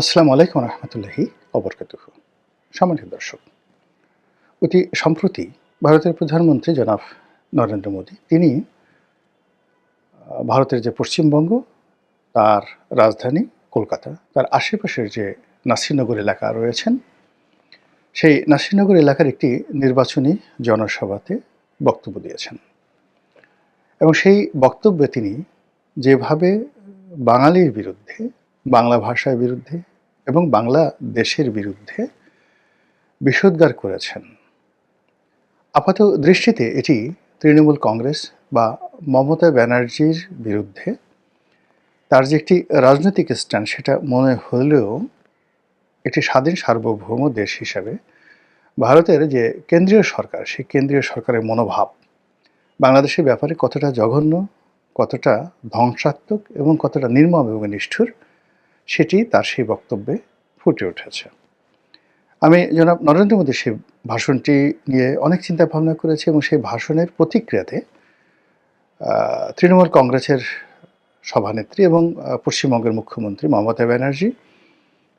আসসালামু আলাইকুম রহমতুল্লাহি অবরকাতুহু। সম্মানিত দর্শক, অতি সম্প্রতি ভারতের প্রধানমন্ত্রী জনাব নরেন্দ্র মোদী তিনি ভারতের যে পশ্চিমবঙ্গ, তার রাজধানী কলকাতা, তার আশেপাশের যে নাসিরনগর এলাকা রয়েছেন, সেই নাসিরনগর এলাকার একটি নির্বাচনী জনসভাতে বক্তব্য দিয়েছেন। এবং সেই বক্তব্যে তিনি যেভাবে বাঙালির বিরুদ্ধে, বাংলা ভাষার বিরুদ্ধে এবং বাংলা দেশের বিরুদ্ধে বিষোদ্গার করেছেন, আপাত দৃষ্টিতে এটি তৃণমূল কংগ্রেস বা মমতা ব্যানার্জির বিরুদ্ধে তার যে একটি রাজনৈতিক স্ট্যান্ড সেটা মনে হলেও একটি স্বাধীন সার্বভৌম দেশ হিসাবে ভারতের যে কেন্দ্রীয় সরকার, সেই কেন্দ্রীয় সরকারের মনোভাব বাংলাদেশের ব্যাপারে কতটা জঘন্য, কতটা ধ্বংসাত্মক এবং কতটা নির্মম এবং নিষ্ঠুর, সেটি তার সেই বক্তব্যে ফুটে উঠেছে। আমি জনাব নরেন্দ্র মোদীর সেই ভাষণটি নিয়ে অনেক চিন্তা ভাবনা করেছি এবং সেই ভাষণের প্রতিক্রিয়াতে তৃণমূল কংগ্রেসের সভানেত্রী এবং পশ্চিমবঙ্গের মুখ্যমন্ত্রী মমতা ব্যানার্জি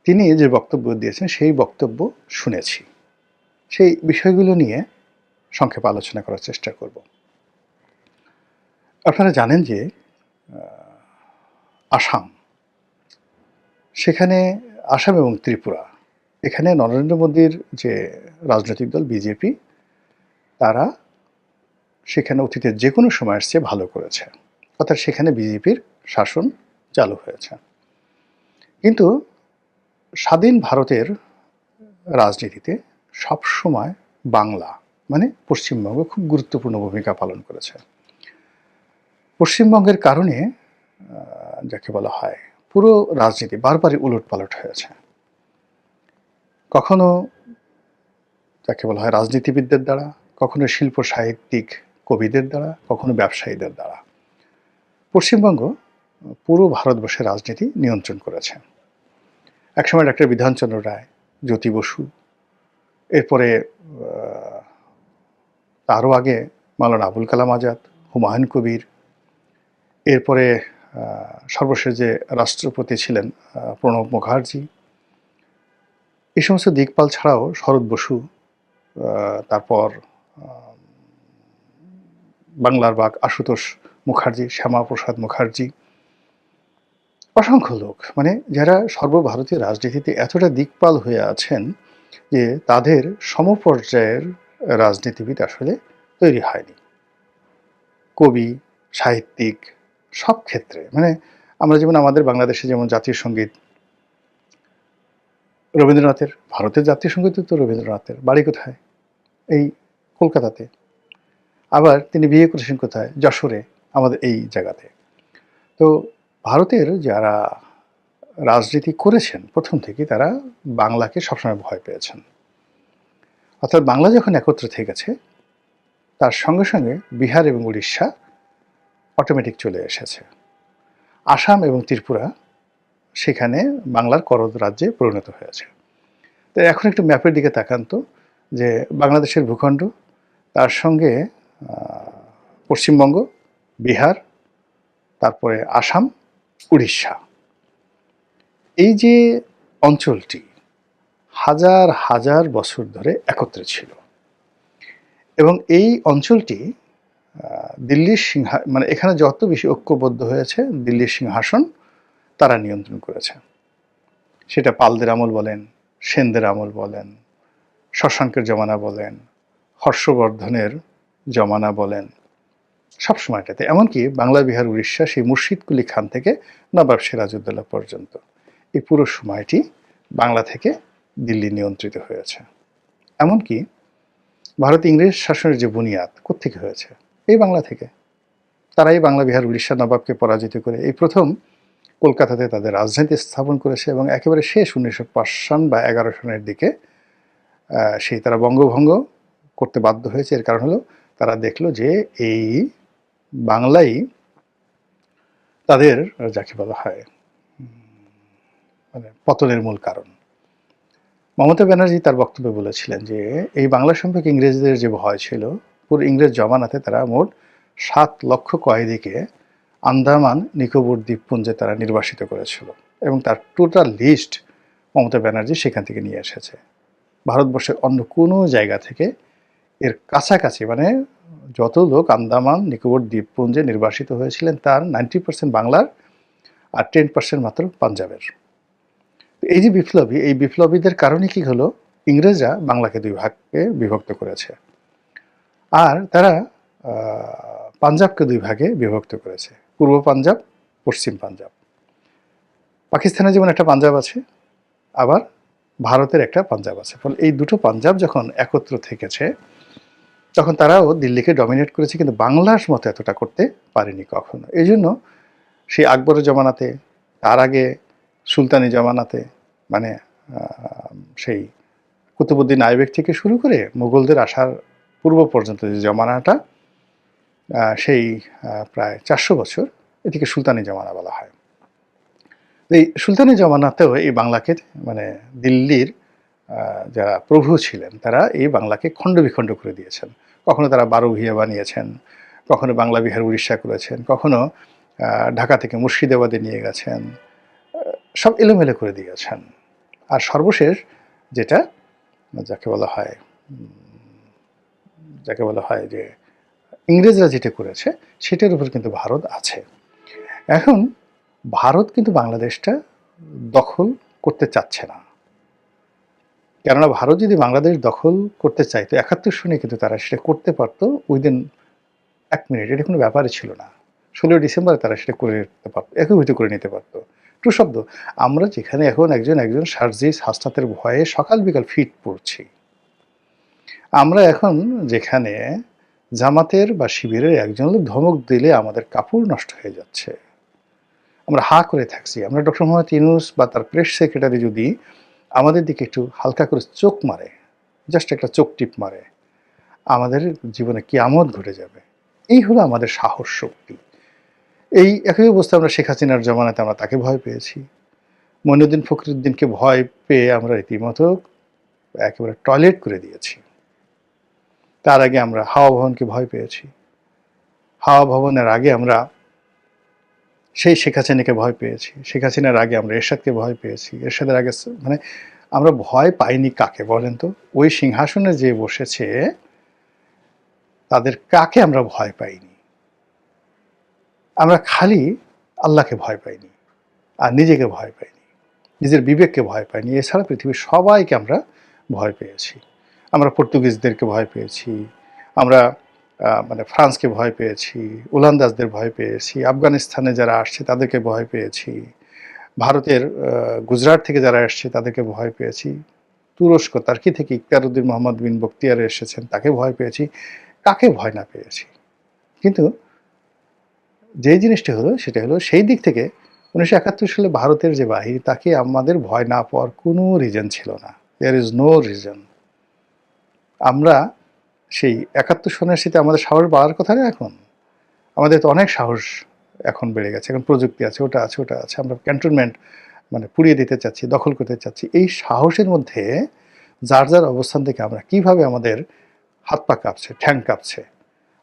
তিনি যে বক্তব্য দিয়েছেন সেই বক্তব্য শুনেছি। সেই বিষয়গুলো নিয়ে সংক্ষেপে আলোচনা করার চেষ্টা করব। আপনারা জানেন যে আসাম, সেখানে আসাম এবং ত্রিপুরা, এখানে নরেন্দ্র মোদীর যে রাজনৈতিক দল বিজেপি, তারা সেখানে অতীতের যে কোনো সময় আসছে ভালো করেছে, অর্থাৎ সেখানে বিজেপির শাসন চালু হয়েছে। কিন্তু স্বাধীন ভারতের রাজনীতিতে সবসময় বাংলা মানে পশ্চিমবঙ্গ খুব গুরুত্বপূর্ণ ভূমিকা পালন করেছে। পশ্চিমবঙ্গের কারণে যাকে বলা হয় পুরো রাজনীতি বারবারই উলটপালট হয়েছে। কখনো যাকে বলা হয় রাজনীতিবিদদের দ্বারা, কখনো শিল্প সাহিত্যিক কবিদের দ্বারা, কখনো ব্যবসায়ীদের দ্বারা পশ্চিমবঙ্গ পুরো ভারতবর্ষের রাজনীতি নিয়ন্ত্রণ করেছে। একসময় ডাক্তার বিধানচন্দ্র রায়, জ্যোতি বসু, এরপরে তারও আগে মাওলানা আবুল কালাম আজাদ, হুমায়ুন কবির, এরপরে সর্বশেষ যে রাষ্ট্রপতি ছিলেন প্রণব মুখার্জি, এই সমস্ত দিকপাল ছাড়াও শরৎ বসু, তারপর বাংলার বাঘ আশুতোষ মুখার্জি, শ্যামাপ্রসাদ মুখার্জি, অসংখ্য লোক মানে যারা সর্বভারতীয় রাজনীতিতে এতটা দিকপাল হয়ে আছেন যে তাদের সমপর্যায়ের রাজনীতিবিদ আসলে তৈরি হয়নি। কবি, সাহিত্যিক, সব ক্ষেত্রে মানে আমরা যেমন আমাদের বাংলাদেশে যেমন জাতীয় সঙ্গীত রবীন্দ্রনাথের, ভারতের জাতীয় সঙ্গীত তো রবীন্দ্রনাথের, বাড়ি কোথায়? এই কলকাতাতে। আবার তিনি বিয়ে করেছেন কোথায়? যশোরে, আমাদের এই জায়গাতে। তো ভারতের যারা রাজনীতি করেছেন প্রথম থেকেই তারা বাংলাকে সবসময় ভয় পেয়েছেন। অর্থাৎ বাংলা যখন একত্র থেকে গেছে তার সঙ্গে সঙ্গে বিহার এবং উড়িষ্যা অটোমেটিক চলে এসেছে। আসাম এবং ত্রিপুরা সেখানে বাংলার করদ রাজ্যে পরিণত হয়েছে। তো এখন একটু ম্যাপের দিকে তাকান তো, যে বাংলাদেশের ভূখণ্ড, তার সঙ্গে পশ্চিমবঙ্গ, বিহার, তারপরে আসাম, উড়িষ্যা, এই যে অঞ্চলটি হাজার হাজার বছর ধরে একত্রে ছিল এবং এই অঞ্চলটি দিল্লির মানে এখানে যত বেশি ঐক্যবদ্ধ হয়েছে দিল্লির সিংহাসন তারা নিয়ন্ত্রণ করেছে। সেটা পালদের আমল বলেন, সেনদের আমল বলেন, শশাঙ্কের জমানা বলেন, হর্ষবর্ধনের জমানা বলেন, সব সময়টাতে, এমনকি বাংলা, বিহার, উড়িষ্যা সেই মুর্শিদ কুলি খান থেকে নবাব সিরাজউদ্দৌলা পর্যন্ত এই পুরো সময়টি বাংলা থেকে দিল্লি নিয়ন্ত্রিত হয়েছে। এমনকি ভারত ইংরেজ শাসনের যে বুনিয়াদ কোত্থেকে হয়েছে? এই বাংলা থেকে। তারাই বাংলা, বিহার, উড়িষ্যা নবাবকে পরাজিত করে এই প্রথম কলকাতাতে তাদের রাজধানী স্থাপন করেছে এবং একেবারে শেষ 1905 সন বা 11 সনের দিকে সেই তারা বঙ্গভঙ্গ করতে বাধ্য হয়েছে। এর কারণ হলো তারা দেখলো যে এই বাংলাই তাদের যাকে বলা হয় মানে পতনের মূল কারণ। মমতা ব্যানার্জি তার বক্তব্যে বলেছিলেন যে এই বাংলা সম্পর্কে ইংরেজদের যে ভয় ছিল, পুরো ইংরেজ জমানাতে তারা মোট 7 লক্ষ কয়েদিকে আন্দামান নিকোবর দ্বীপপুঞ্জে তারা নির্বাসিত করেছিল এবং তার টোটাল লিস্ট মমতা ব্যানার্জি সেখান থেকে নিয়ে এসেছে। ভারতবর্ষের অন্য কোনো জায়গা থেকে এর কাছাকাছি, মানে যত লোক আন্দামান নিকোবর দ্বীপপুঞ্জে নির্বাসিত হয়েছিলেন তার 90% বাংলার আর 10% মাত্র পাঞ্জাবের। এই যে বিপ্লবী, এই বিপ্লবীদের কারণে কি হলো, ইংরেজরা বাংলাকে দুই ভাগে বিভক্ত করেছে, আর তারা পাঞ্জাবকে দুই ভাগে বিভক্ত করেছে, পূর্ব পাঞ্জাব, পশ্চিম পাঞ্জাব। পাকিস্তানে যেমন একটা পাঞ্জাব আছে, আবার ভারতের একটা পাঞ্জাব আছে। ফলে এই দুটো পাঞ্জাব যখন একত্র থেকেছে তখন তারাও দিল্লিকে ডমিনেট করেছে, কিন্তু বাংলার মতো এতটা করতে পারেনি কখনো। এই জন্য সেই আকবরের জমানাতে, তার আগে সুলতানি জমানাতে, মানে সেই কুতুবুদ্দিন আইবেক থেকে শুরু করে মুঘলদের আসার পূর্ব পর্যন্ত যে জমানাটা, সেই প্রায় 400 বছর, এটিকে সুলতানি জমানা বলা হয়। এই সুলতানি জমানাতেও এই বাংলাকে, মানে দিল্লির যারা প্রভু ছিলেন তারা এই বাংলাকে খণ্ড বিখণ্ড করে দিয়েছেন। কখনো তারা 12 ভূঁইয়া বানিয়েছেন, কখনো বাংলা বিহার উড়িষ্যা করেছেন, কখনো ঢাকা থেকে মুর্শিদাবাদে নিয়ে গেছেন, সব এলোমেলো করে দিয়েছেন। আর সর্বশেষ যেটা যাকে বলা হয় যে ইংরেজরা যেটা করেছে সেটার উপর কিন্তু ভারত আছে। এখন ভারত কিন্তু বাংলাদেশটা দখল করতে চাচ্ছে না, কেননা ভারত যদি বাংলাদেশ দখল করতে চাইতো 71 সনে কিন্তু তারা সেটা করতে পারতো উইদিন 1 মিনিট। এটা কোনো ব্যাপারই ছিল না। 16 ডিসেম্বরে তারা সেটা করে নিতে পারতো, একীভূত করে নিতে পারতো। টু শব্দ, আমরা যেখানে এখন একজন সার্জিস হাসনাতের ভয়ে সকাল বিকাল ফিট পড়ছি, আমরা এখন যেখানে জামাতের বা শিবিরের একজন লোক ধমক দিলে আমাদের কাপড় নষ্ট হয়ে যাচ্ছে, আমরা হা করে থাকছি, আমরা ডক্টর মোহাম্মদ ইউনূস বা তার প্রেস সেক্রেটারি যদি আমাদের দিকে একটু হালকা করে চোখ মারে, জাস্ট একটা চোখ টিপ মারে, আমাদের জীবনে কিয়ামত ঘটে যাবে। এই হলো আমাদের সাহস শক্তি। এই একই অবস্থা আমরা শেখ হাসিনার জমানাতে আমরা তাকে ভয় পেয়েছি, মঈনুদ্দিন ফখরুদ্দিনকে ভয় পেয়ে আমরা রীতিমতো একেবারে টয়লেট করে দিয়েছি। তার আগে আমরা হাওয়া ভবনকে ভয় পেয়েছি, হাওয়া ভবনের আগে আমরা সেই শেখ হাসিনাকে ভয় পেয়েছি, শেখ হাসিনার আগে আমরা এরশাদকে ভয় পেয়েছি, এরশাদের আগে, মানে আমরা ভয় পাইনি কাকে বলেন তো? ওই সিংহাসনে যে বসেছে তাদের কাকে আমরা ভয় পাইনি? আমরা খালি আল্লাহকে ভয় পাইনি আর নিজেকে ভয় পাইনি, নিজের বিবেককে ভয় পাইনি। এছাড়া পৃথিবীর সবাইকে আমরা ভয় পেয়েছি। আমরা পর্তুগিজদেরকে ভয় পেয়েছি, আমরা মানে ফ্রান্সকে ভয় পেয়েছি, ওলন্দাজদের ভয় পেয়েছি, আফগানিস্তানে যারা আসছে তাদেরকে ভয় পেয়েছি, ভারতের গুজরাট থেকে যারা আসছে তাদেরকে ভয় পেয়েছি, তুরস্ক তার্কি থেকে ইখতিয়ারউদ্দিন মোহাম্মদ বিন বখতিয়ার এসেছেন তাকে ভয় পেয়েছি, কাকে ভয় না পেয়েছি? কিন্তু যে জিনিসটি হলো সেটা হলো সেই দিক থেকে 1971 সালে ভারতের যে বাহিনী তাকে আমাদের ভয় না পাওয়ার কোনো রিজন ছিল না। There is no reason. আমরা সেই 71 সনের শীতে আমাদের সাহস বাড়ার কথা না, এখন আমাদের তো অনেক সাহস এখন বেড়ে গেছে, এখন প্রযুক্তি আছে, ওটা আছে, ওটা আছে, আমরা ক্যান্টনমেন্ট মানে পুড়িয়ে দিতে চাচ্ছি, দখল করতে চাচ্ছি। এই সাহসের মধ্যে যার যার অবস্থান থেকে আমরা কিভাবে আমাদের হাত পা কাঁপছে, ঠ্যাং কাঁপছে।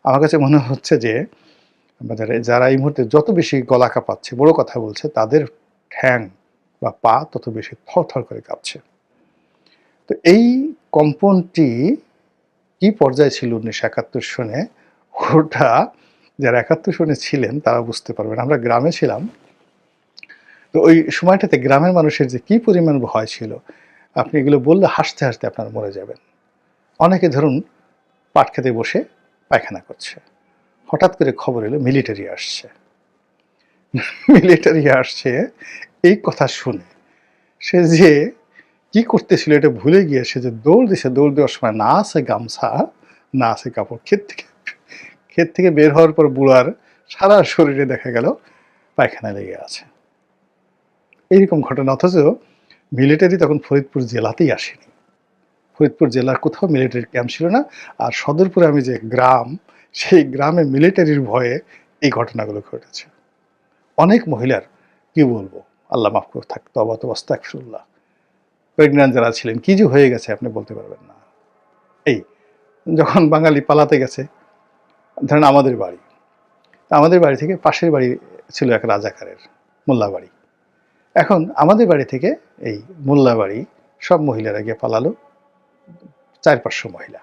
আমার কাছে মনে হচ্ছে যে যারা এই মুহূর্তে যত বেশি গলা কাঁপাচ্ছে, বড় কথা বলছে, তাদের ঠ্যাং বা পা তত বেশি থরথর করে কাঁপছে। তো এই কম্পনটি কি পর্যায়ে ছিল 1971 সনে, ওটা যারা 71 সনে ছিলেন তারা বুঝতে পারবেন। আমরা গ্রামে ছিলাম, তো ওই সময়টাতে গ্রামের মানুষের যে কি পরিমাণ ভয় ছিল, আপনি এগুলো বললে হাসতে হাসতে আপনার মরে যাবেন। অনেকে ধরুন পাট খেতে বসে পায়খানা করছে, হঠাৎ করে খবর এলো মিলিটারি আসছে। মিলিটারি আসছে এই কথা শুনে সে যে কি করতেছিল এটা ভুলে গিয়ে সে যে দৌড় দিছে, দৌড় দেওয়ার সময় না আছে গামছা, না আছে কাপড়, ক্ষেত থেকে বের হওয়ার পর বুড়ার সারা শরীরে দেখা গেল পায়খানা লেগে আছে। এইরকম ঘটনা। অথচ মিলিটারি তখন ফরিদপুর জেলাতেই আসেনি, ফরিদপুর জেলার কোথাও মিলিটারি ক্যাম্প ছিল না। আর সদরপুরে আমি যে গ্রাম, সেই গ্রামে মিলিটারির ভয়ে এই ঘটনাগুলো ঘটেছে। অনেক মহিলার কি বলবো, আল্লাহ মাফ করে থাক, তবা তো আস্তাগফিরুল্লাহ, প্রেগন্যান্ট যারা ছিলেন, কি যে হয়ে গেছে আপনি বলতে পারবেন না। এই যখন বাঙালি পালাতে গেছে, ধরেন আমাদের বাড়ি থেকে পাশের বাড়ি ছিল এক রাজাকারের মোল্লা বাড়ি, এখন আমাদের বাড়ি থেকে এই মোল্লা বাড়ি সব মহিলারা গিয়ে পালালো, 400-500 মহিলা।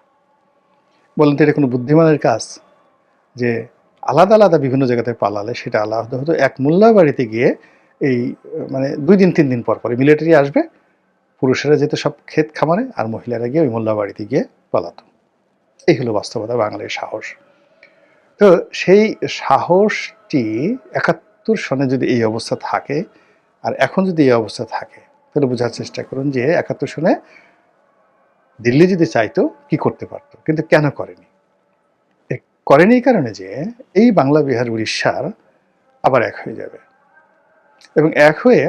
বলেন তো এটা কোনো বুদ্ধিমানের কাজ? যে আলাদা আলাদা বিভিন্ন জায়গাতে পালালে সেটা আলাদা হতো, এক মোল্লা বাড়িতে গিয়ে এই মানে 2 দিন 3 দিন পর পরে মিলিটারি আসবে, পুরুষেরা যেত সব ক্ষেত খামারে, আর মহিলারা গিয়ে ওই মোল্লা বাড়িতে গিয়ে পালাতো। এই হলো বাস্তবতা, বাঙালির সাহস। তো সেই সাহসটি 71 সনে যদি এই অবস্থা থাকে, আর এখন যদি এই অবস্থা থাকে, তাহলে বোঝার চেষ্টা করুন যে 71 সনে দিল্লি যদি চাইতো কি করতে পারতো, কিন্তু কেন করেনি? করেনি এই কারণে যে এই বাংলা, বিহার, উড়িষ্যার আবার এক হয়ে যাবে এবং এক হয়ে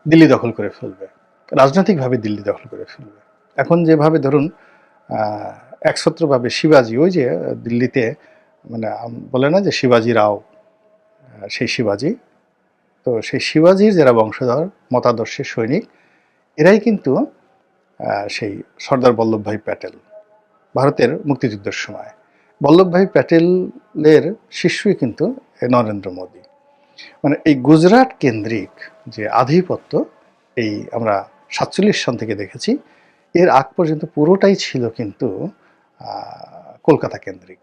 দিল্লি দখল করে ফেলবে, রাজনৈতিকভাবে দিল্লি দখল করে ফেলবে। এখন যেভাবে ধরুন একছত্রভাবে শিবাজি, ওই যে দিল্লিতে মানে বলে না যে শিবাজি রাও, সেই শিবাজি, তো সেই শিবাজির যারা বংশধর মতাদর্শের সৈনিক, এরাই কিন্তু সেই সর্দার বল্লভভাই প্যাটেল, ভারতের মুক্তিযুদ্ধের সময় বল্লভভাই প্যাটেলের শিষ্যই কিন্তু নরেন্দ্র মোদী। মানে এই গুজরাট কেন্দ্রিক যে আধিপত্য, এই আমরা 47 সন থেকে দেখেছি, এর আগ পর্যন্ত পুরোটাই ছিল কিন্তু কলকাতা কেন্দ্রিক।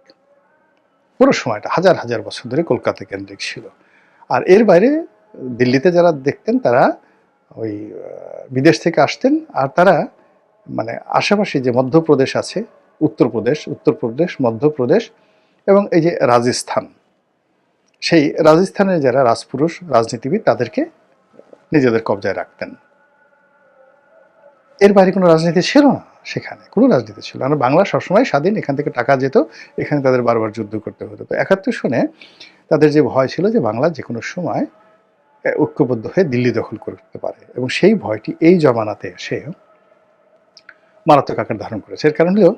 পুরো সময়টা হাজার হাজার বছর ধরে কলকাতা কেন্দ্রিক ছিল। আর এর বাইরে দিল্লিতে যারা দেখতেন তারা ওই বিদেশ থেকে আসতেন, আর তারা মানে আশেপাশে যে মধ্যপ্রদেশ আছে, উত্তরপ্রদেশ, মধ্যপ্রদেশ এবং এই যে রাজস্থান, সেই রাজস্থানের যারা রাজপুরুষ রাজনীতিবিদ তাদেরকে নিজেদের কবজায় রাখতেন। এর বাইরে কোনো রাজনীতি ছিল না, সেখানে কোনো রাজনীতি ছিল না। বাংলা সবসময় স্বাধীন, এখান থেকে টাকা যেত, এখানে তাদের বারবার যুদ্ধ করতে হতো। তো 71 সনে তাদের যে ভয় ছিল যে বাংলা যে কোনো সময় ঐক্যবদ্ধ হয়ে দিল্লি দখল করতে পারে, এবং সেই ভয়টি এই জমানাতে এসে মারাত্মক আকার ধারণ করেছে। এর কারণ হলো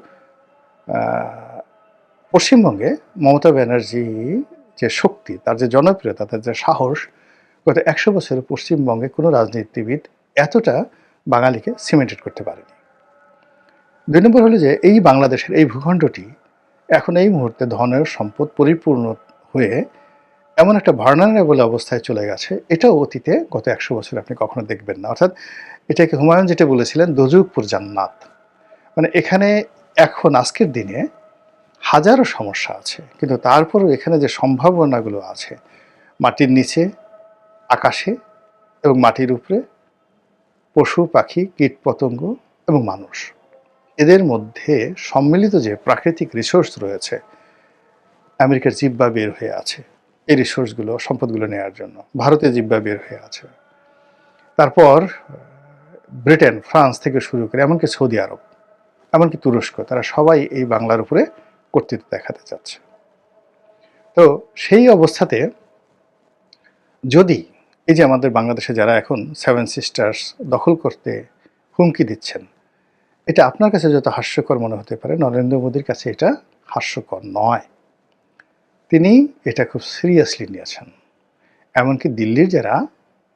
পশ্চিমবঙ্গে মমতা ব্যানার্জি যে শক্তি, তার যে জনপ্রিয়তা, তার যে সাহস, গত 100 বছরে পশ্চিমবঙ্গে কোনো রাজনীতিবিদ এতটা বাঙালিকে সিমেন্টেড করতে পারেনি। 2 নম্বর হলো যে এই বাংলাদেশের এই ভূখণ্ডটি এখন এই মুহূর্তে ধনের সম্পদ পরিপূর্ণ হয়ে এমন একটা ভার্নারেবল অবস্থায় চলে গেছে, এটাও অতীতে গত 100 বছরে আপনি কখনো দেখবেন না। অর্থাৎ এটাকে হুমায়ুন যেটা বলেছিলেন দোজখপুর জান্নাত, মানে এখানে এখন আজকের দিনে হাজারো সমস্যা আছে, কিন্তু তারপরেও এখানে যে সম্ভাবনাগুলো আছে মাটির নিচে, আকাশে এবং মাটির উপরে, পশু পাখি, কীট পতঙ্গ এবং মানুষ, এদের মধ্যে সম্মিলিত যে প্রাকৃতিক রিসোর্স রয়েছে, আমেরিকার জিহ্বা বের হয়ে আছে এই রিসোর্সগুলো, সম্পদগুলো নেওয়ার জন্য। ভারতের জিহ্বা বের হয়ে আছে, তারপর ব্রিটেন, ফ্রান্স থেকে শুরু করে এমনকি সৌদি আরব, এমনকি তুরস্ক, তারা সবাই এই বাংলার উপরে কর্তৃত্ব দেখাতে চাচ্ছে। তো সেই অবস্থাতে যদি এই যে আমাদের বাংলাদেশে যারা এখন 7 সিস্টার্স দখল করতে হুমকি দিচ্ছেন, এটা আপনার কাছে যত হাস্যকর মনে হতে পারে, নরেন্দ্র মোদীর কাছে এটা হাস্যকর নয়। তিনি এটা খুব সিরিয়াসলি নিয়েছেন। এমনকি দিল্লির যারা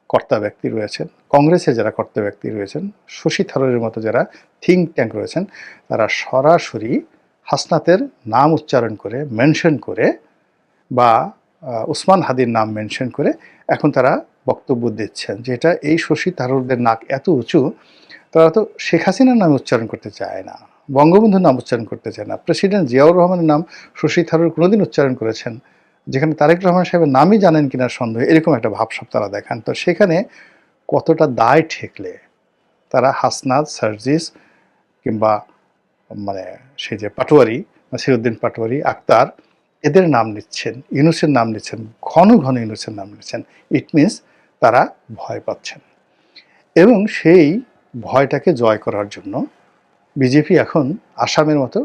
কর্তা ব্যক্তি রয়েছেন, কংগ্রেসের যারা কর্তা ব্যক্তি রয়েছেন, শশী থারুরের মতো যারা থিঙ্ক ট্যাঙ্ক রয়েছেন, তারা সরাসরি হাসনাতের নাম উচ্চারণ করে, মেনশন করে, বা উসমান হাদির নাম মেনশন করে এখন তারা বক্তব্য দিচ্ছেন যে এটা এই শশী থারুরদের নাক এত উঁচু, তারা তো শেখ হাসিনার নাম উচ্চারণ করতে চায় না, বঙ্গবন্ধুর নাম উচ্চারণ করতে চায় না, প্রেসিডেন্ট জিয়াউর রহমানের নাম শশী থারুর কোনোদিন উচ্চারণ করেছেন, যেখানে তারেক রহমান সাহেবের নামই জানেন কিনা সন্দেহ, এরকম একটা ভাবসাব তারা দেখান। তো সেখানে কতটা দায় ঠেকলে তারা হাসনাত, সার্জিস কিংবা মানে সেই যে পাটোয়ারি, নাসিরউদ্দিন পাটোয়ারি, আক্তার, এদের নাম নিচ্ছেন, ইউনূসের নাম নিচ্ছেন, ঘন ঘন ইউনূসের নাম নিচ্ছেন, ইট মিনস তারা ভয় পাচ্ছেন। এবং সেই ভয়টাকে জয় করার জন্য বিজেপি এখন আসামের মতো,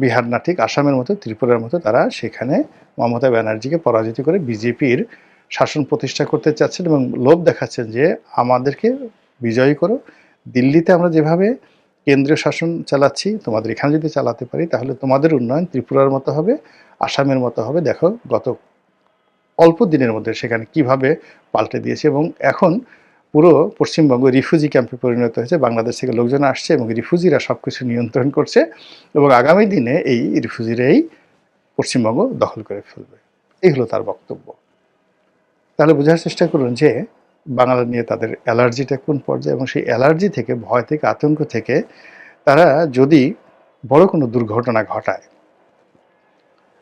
বিহার না ঠিক আসামের মতো, ত্রিপুরার মতো তারা সেখানে মমতা ব্যানার্জিকে পরাজিত করে বিজেপির শাসন প্রতিষ্ঠা করতে চাচ্ছেন এবং লোভ দেখাচ্ছেন যে আমাদেরকে বিজয়ী করো, দিল্লিতে আমরা যেভাবে কেন্দ্রীয় শাসন চালাচ্ছি তোমাদের এখানে যদি চালাতে পারি তাহলে তোমাদের উন্নয়ন ত্রিপুরার মতো হবে, আসামের মতো হবে। দেখো গত অল্প দিনের মধ্যে সেখানে কিভাবে পাল্টে দিয়েছে, এবং এখন পুরো পশ্চিমবঙ্গ রিফিউজি ক্যাম্পে পরিণত হয়েছে। বাংলাদেশ থেকে লোকজন আসছে এবং রিফিউজিরা সব কিছু নিয়ন্ত্রণ করছে, এবং আগামী দিনে এই রিফিউজিরাই পশ্চিমবঙ্গ দখল করে ফেলবে। এই হলো তার বক্তব্য। তাহলে বোঝার চেষ্টা করুন যে বাংলা নিয়ে তাদের অ্যালার্জিটা কোন পর্যায়ে, এবং সেই অ্যালার্জি থেকে, ভয় থেকে, আতঙ্ক থেকে তারা যদি বড় কোনো দুর্ঘটনা ঘটায়,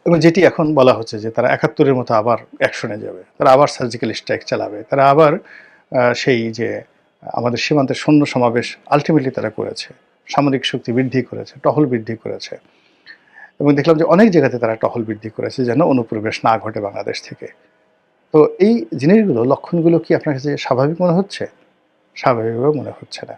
এবং যেটি এখন বলা হচ্ছে যে তারা ৭১-এর মতো আবার অ্যাকশনে যাবে, তারা আবার সার্জিক্যাল স্ট্রাইক চালাবে, তারা আবার সেই যে আমাদের সীমান্তে সৈন্য সমাবেশ আলটিমেটলি তারা করেছে, সামরিক শক্তি বৃদ্ধি করেছে, টহল বৃদ্ধি করেছে, এবং দেখলাম যে অনেক জায়গাতে তারা টহল বৃদ্ধি করেছে যেন অনুপ্রবেশ না ঘটে বাংলাদেশ থেকে। তো এই জিনিসগুলো, লক্ষণগুলো কি আপনার কাছে স্বাভাবিক মনে হচ্ছে? স্বাভাবিকভাবে মনে হচ্ছে না।